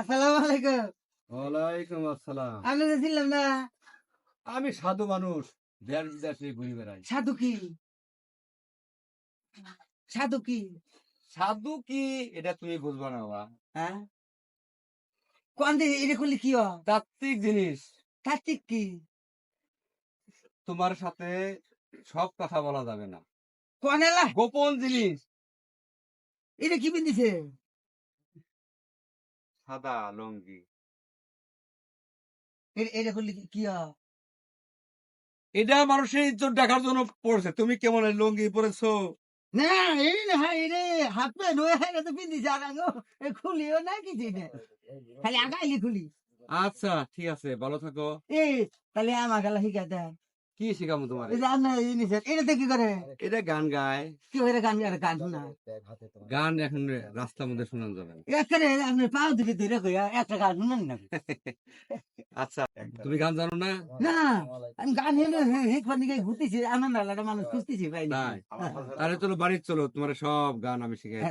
আসসালামু আলাইকুম। ওয়ালাইকুম আসসালাম। আমি তো ছিলাম না। আমি সাধু মানুষ, দেশ বিদেশে ঘুরে বেড়াই। সাধু কি? সাধু কি? সাধু কি এটা তুমি বুঝবা না বাবা। হ্যাঁ, কোন দিকে এটা করলে কি হয়? তাত্ত্বিক জিনিস, কার্তিক কি? তোমার সাথে সব কথা বলা যাবে না, কোন এলা? গোপন জিনিস। এটা কি পিন্দিছে? সাদা লঙ্গি। এটা করলে কি হয়? এটা মানুষের ইজ্জত দেখার জন্য পড়ছে। তুমি কেমন এই লঙ্গি পরেছো? না, এই না, এটা হাফ প্যান্ট হয়ে এটা তো পিন্দিছে আর আগে খুলিও না কিছু না, খালি আগাইলি খুলি। আচ্ছা ঠিক আছে, ভালো থাকো। এই তাহলে আমার গেলা শিখা দেন। কি শিখাবো তোমার? এই যে আপনার জিনিসের এটাতে কি করে? এটা গান গায়। কি করে গান গায়? গান শোনা গান এখন রাস্তার মধ্যে শোনানো যাবে না। এখানে আপনার পাও দিকে ধরে কইয়া একটা গান শুনেন না। আচ্ছা, তুমি গান জানো না? না, আমি গান হেলে হেডফোন দিকে ঘুরতেছি, আনন্দ আলাদা মানুষ খুঁজতেছি ভাই। তাই? আরে চলো বাড়ি চলো, তোমার সব গান আমি শিখাই।